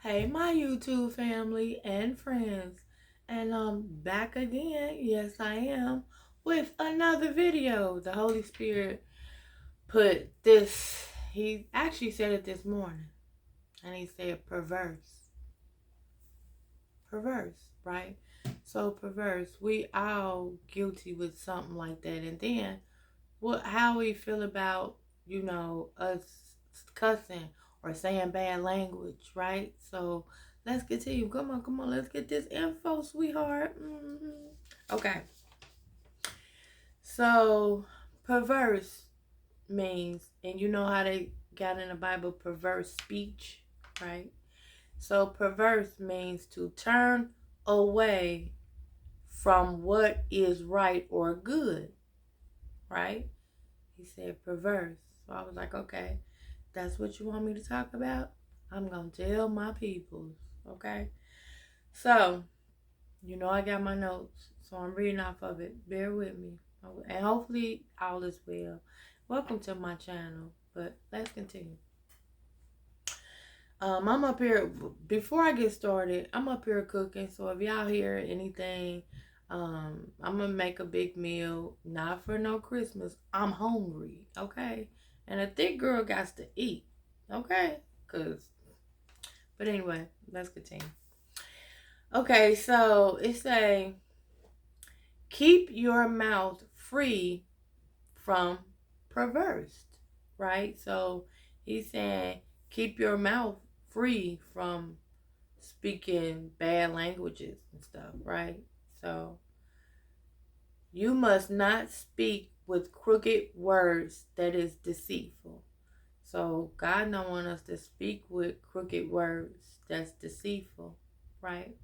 Hey, my YouTube family and friends, and I'm back again. Yes, I am with another video. The Holy Spirit put this, he actually said it this morning, and he said perverse, right? So, perverse, we all guilty with something like that. And then, how we feel about, us cussing or saying bad language, right? So let's continue. Come on, let's get this info, sweetheart. Okay, so perverse means, and you know how they got in the Bible perverse speech, right? So perverse means to turn away from what is right or good, right? He said perverse. So I was like, okay, that's what you want me to talk about? I'm going to tell my peoples, okay? So, I got my notes, so I'm reading off of it. Bear with me. And hopefully all is well. Welcome to my channel, but let's continue. I'm up here, before I get started, I'm up here cooking, so if y'all hear anything, I'm gonna make a big meal, not for no Christmas. I'm hungry, okay? And a thick girl got to eat, okay? But anyway, let's continue. Okay, so it say, keep your mouth free from perverse, right? So he's saying, keep your mouth free from speaking bad languages and stuff, right? So you must not speak with crooked words that is deceitful. So God don't want us to speak with crooked words that's deceitful, right?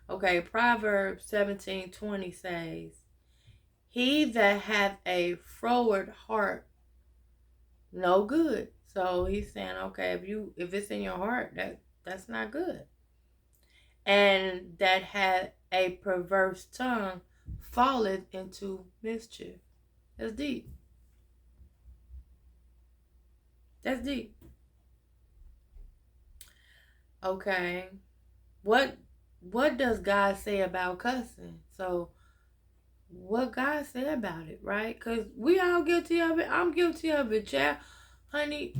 Okay, Proverbs 17:20 says, he that hath a froward heart, no good. So he's saying, okay, if it's in your heart, that's not good. And that had a perverse tongue falleth into mischief. That's deep. That's deep. Okay. What does God say about cussing? So what God said about it, right? Because we all guilty of it. I'm guilty of it, child. Honey,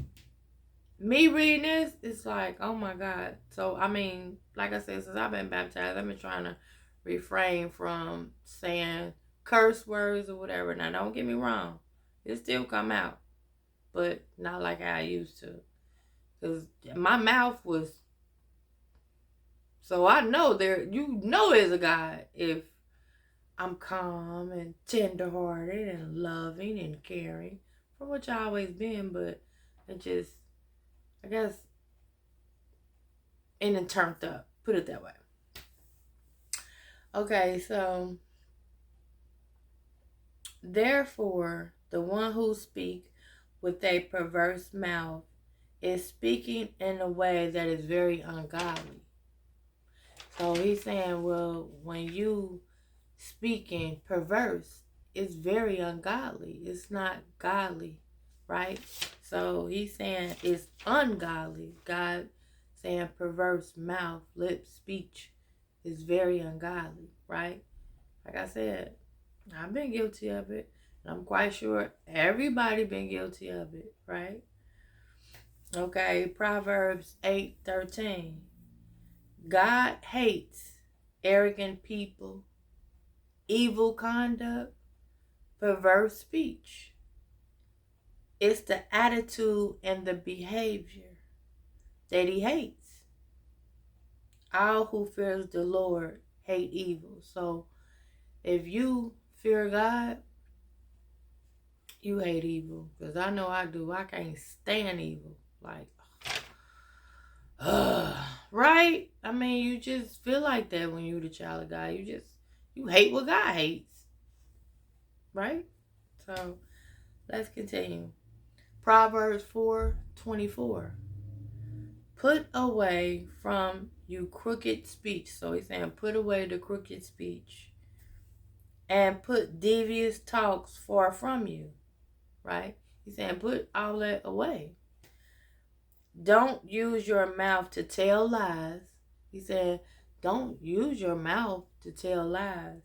me reading this, it's like, oh my God. So, I mean, like I said, since I've been baptized, I've been trying to refrain from saying curse words or whatever. Now, don't get me wrong. It still come out, but not like I used to. Because my mouth was, so I know there's a God if I'm calm and tenderhearted and loving and caring, for which I always been, but it just, I guess, and then turned up. Put it that way. Okay, so therefore, the one who speaks with a perverse mouth is speaking in a way that is very ungodly. So he's saying, well, when you speaking perverse, it's very ungodly. It's not godly, right? So he's saying it's ungodly. God saying perverse mouth, lip, speech is very ungodly, right? Like I said, I've been guilty of it. And I'm quite sure everybody been guilty of it, right? Okay, Proverbs 8:13. God hates arrogant people, evil conduct, perverse speech. It's the attitude and the behavior that he hates. All who fears the Lord hate evil. So if you fear God, you hate evil. Because I know I do. I can't stand evil. Like, right? I mean, you just feel like that when you're the child of God. You hate what God hates. Right? So let's continue. Proverbs 4:24. Put away from you crooked speech. So he's saying, put away the crooked speech and put devious talks far from you. Right? He's saying, put all that away. Don't use your mouth to tell lies. He said, don't use your mouth to tell lies.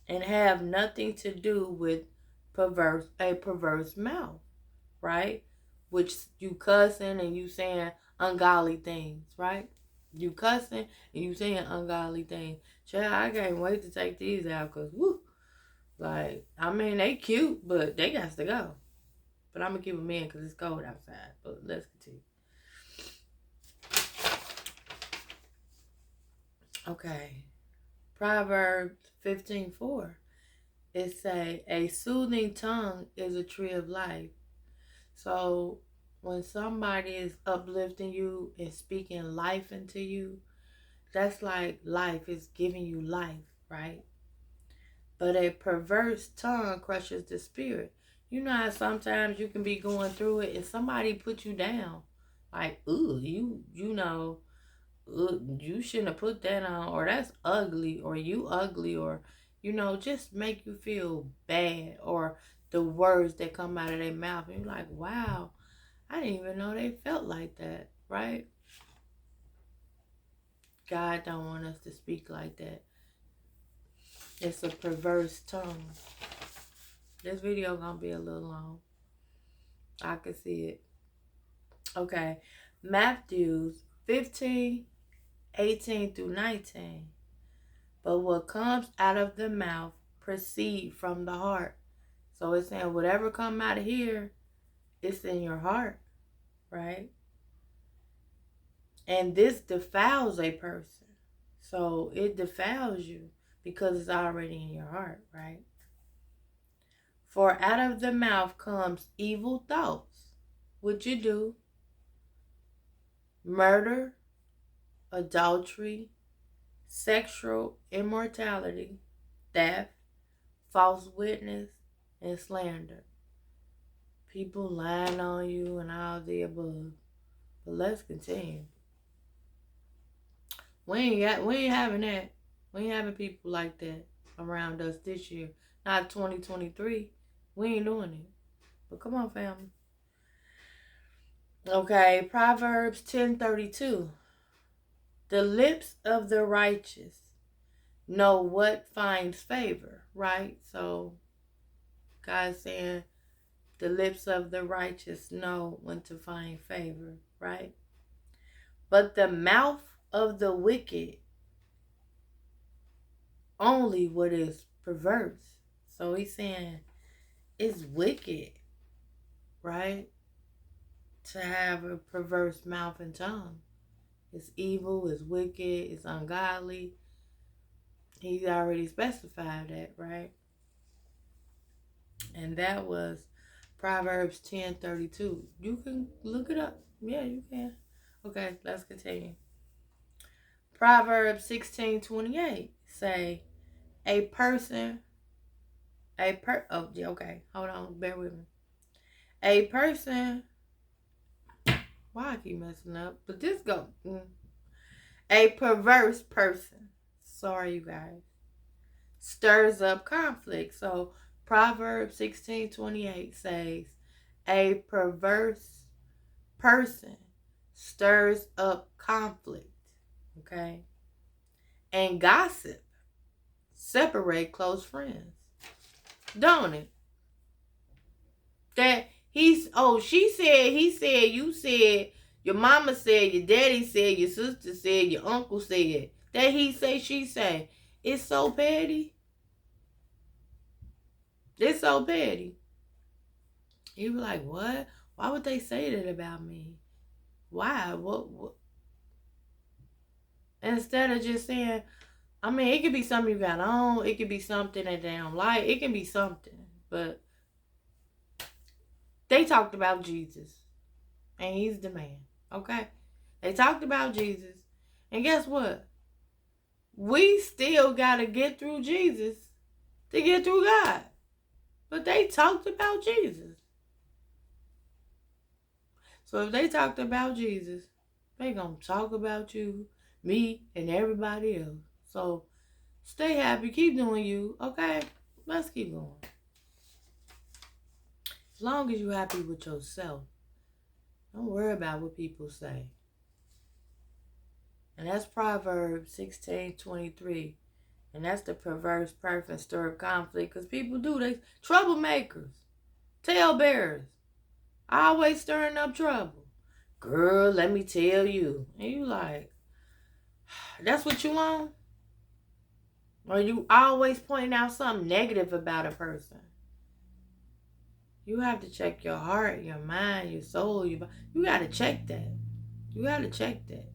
And have nothing to do with a perverse mouth, right? Which you cussing and you saying ungodly things, right? You cussing and you saying ungodly things. Child, I can't wait to take these out because, whoo, like, I mean, they cute, but they got to go. But I'm going to keep them in because it's cold outside. But let's continue. Okay. Proverbs 15:4. It say, a soothing tongue is a tree of life. So when somebody is uplifting you and speaking life into you, that's like life is giving you life, right? But a perverse tongue crushes the spirit. You know how sometimes you can be going through it and somebody put you down. Like, ooh, you know, you shouldn't have put that on, or that's ugly, or you ugly, or, you know, just make you feel bad, or the words that come out of their mouth. And you're like, wow, I didn't even know they felt like that, right? God don't want us to speak like that. It's a perverse tongue. This video gonna be a little long. I can see it. Okay. Matthew 15:18-19. But what comes out of the mouth proceed from the heart. So it's saying whatever come out of here, it's in your heart, right? And this defiles a person. So it defiles you because it's already in your heart, right? For out of the mouth comes evil thoughts. What you do? Murder, adultery, sexual immorality, theft, false witness, and slander. People lying on you and all the above. But let's continue. We ain't having that. We ain't having people like that around us this year. Not 2023. We ain't doing it. But come on, family. Okay, Proverbs 10:32. The lips of the righteous know what finds favor, right? So God's saying the lips of the righteous know when to find favor, right? But the mouth of the wicked only what is perverse. So he's saying it's wicked, right? To have a perverse mouth and tongue. It's evil, it's wicked, it's ungodly. He already specified that, right? And that was Proverbs 10:32. You can look it up. Yeah, you can. Okay, let's continue. Proverbs 16:28 say, oh, yeah, okay, hold on, bear with me. A person, why I keep messing up, but this go, a perverse person, sorry you guys, stirs up conflict. So Proverbs 16:28 says, a perverse person stirs up conflict, okay? And gossip separate close friends, don't it? That she said, he said, you said, your mama said, your daddy said, your sister said, your uncle said. That he say, she say. It's so petty. It's so petty. You be like, what? Why would they say that about me? Why? What? Instead of just saying, I mean, it could be something you got on. It could be something that they don't like. It can be something. But they talked about Jesus. And he's the man. Okay? They talked about Jesus. And guess what? We still got to get through Jesus to get through God. But they talked about Jesus. So if they talked about Jesus, they going to talk about you, me, and everybody else. So stay happy. Keep doing you. Okay? Let's keep going. As long as you're happy with yourself. Don't worry about what people say. And that's Proverbs 16:23. And that's the perverse person stir of conflict. Because people do. They troublemakers. Talebearers. Always stirring up trouble. Girl, let me tell you. And you like, that's what you want? Or you always pointing out something negative about a person? You have to check your heart, your mind, your soul. You got to check that. You got to check that.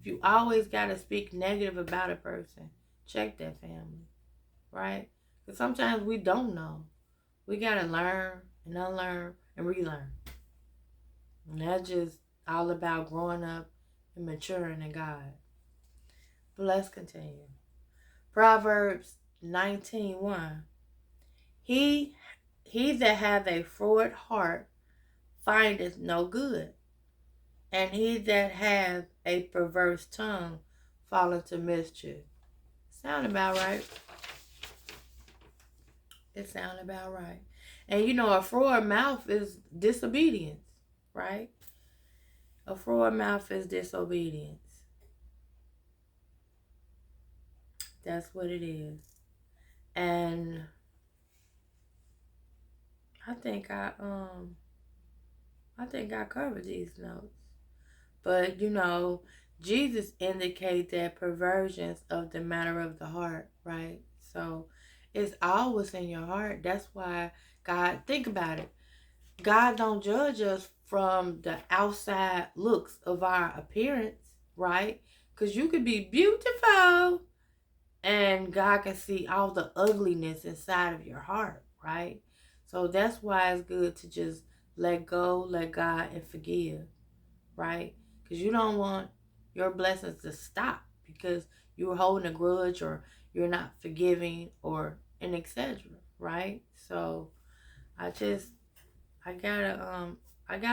If you always got to speak negative about a person, check that, family. Right? Because sometimes we don't know. We got to learn and unlearn and relearn. And that's just all about growing up and maturing in God. But let's continue. Proverbs 19:1. He that hath a froward heart findeth no good, and he that hath a perverse tongue falleth to mischief. Sound about right. It sound about right. And you know, a froward mouth is disobedience, right? A froward mouth is disobedience. That's what it is. And I think I covered these notes. But you know, Jesus indicates that perversions of the matter of the heart, right? So it's always in your heart. That's why God, think about it. God don't judge us from the outside looks of our appearance, right? Because you could be beautiful and God can see all the ugliness inside of your heart, right? So that's why it's good to just let go, let God, and forgive, right? Because you don't want your blessings to stop because you're holding a grudge or you're not forgiving or an etc. Right? So I gotta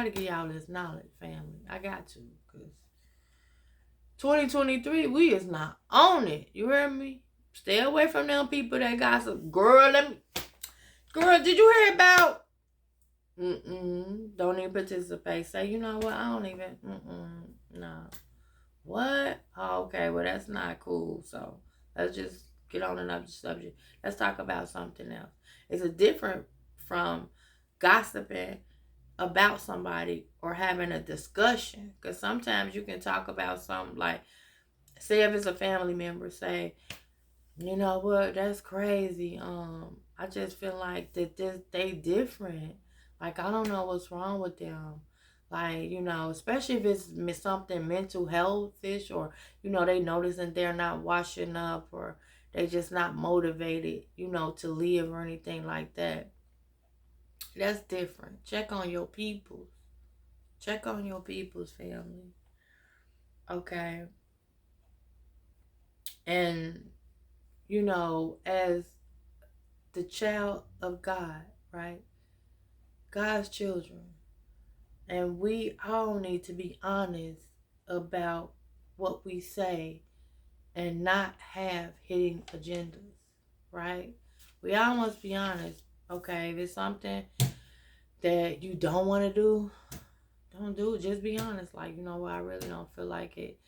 give y'all this knowledge, family. I got to, because 2023 we is not on it. You hear me? Stay away from them people that gossip. Girl, did you hear about? Don't even participate. Say, you know what? I don't even. No. What? Oh, okay. Well, that's not cool. So let's just get on another subject. Let's talk about something else. It's a different from gossiping about somebody or having a discussion. Because sometimes you can talk about something like, say if it's a family member, say, you know what, that's crazy. I just feel like that they different. Like, I don't know what's wrong with them. Like, you know, especially if it's something mental health-ish, or, you know, they noticing they're not washing up, or they just not motivated, you know, to live or anything like that. That's different. Check on your peoples. Check on your people's family. Okay. And, you know, as the child of God, right? God's children. And we all need to be honest about what we say and not have hidden agendas, right? We all must be honest. Okay, if it's something that you don't want to do, don't do it. Just be honest. Like, you know what, I really don't feel like it.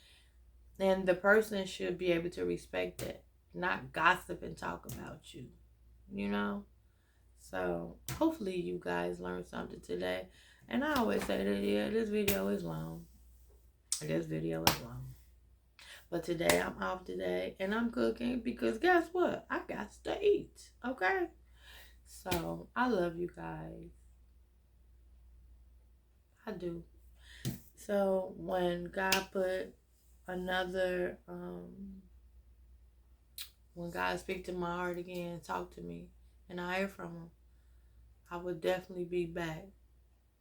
And the person should be able to respect that, not gossip and talk about you, you know? So hopefully you guys learned something today. And I always say that, yeah, this video is long. But today I'm off today and I'm cooking because guess what? I got to eat. Okay? So I love you guys. I do. So when God put another, when God speak to my heart again, talk to me, and I hear from him, I would definitely be back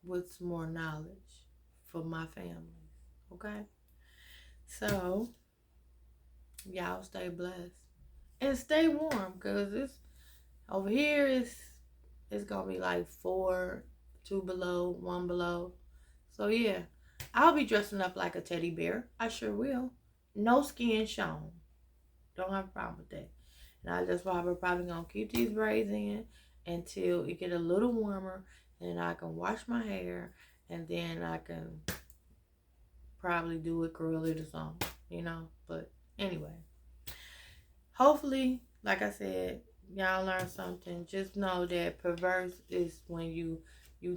with some more knowledge for my family. Okay? So y'all stay blessed and stay warm, because it's over here it's gonna be like 4, 2 below, 1 below. So yeah, I'll be dressing up like a teddy bear. I sure will. No skin shown. Don't have a problem with that. And I just probably gonna keep these braids in until it get a little warmer, and I can wash my hair, and then I can probably do it, curl it or something, you know. But anyway, hopefully, like I said, y'all learn something. Just know that perverse is when you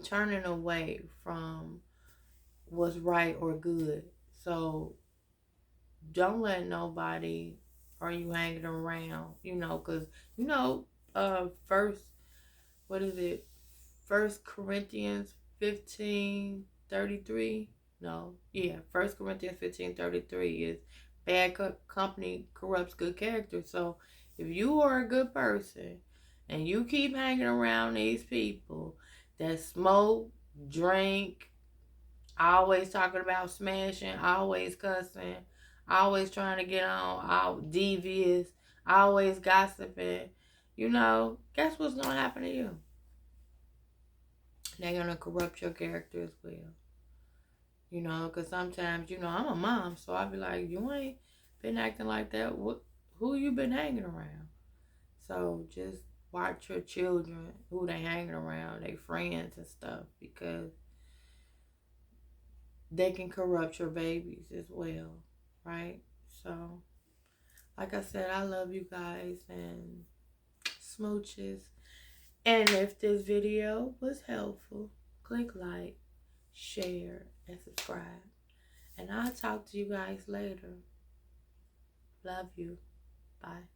turning away from what's right or good. So don't let nobody or you hanging around, you know, because you know, first, what is it? First Corinthians 15:33. No, yeah, First Corinthians 15:33 is bad company corrupts good character. So if you are a good person and you keep hanging around these people that smoke, drink, always talking about smashing, always cussing, always trying to get on, all devious, always gossiping, you know, guess what's gonna happen to you? They're gonna corrupt your character as well. You know, because sometimes, you know, I'm a mom, so I be like, you ain't been acting like that. Who you been hanging around? So just watch your children, who they hanging around, they friends and stuff, because they can corrupt your babies as well, right? So, like I said, I love you guys and smooches. And if this video was helpful, click like, share, and subscribe. And I'll talk to you guys later. Love you. Bye.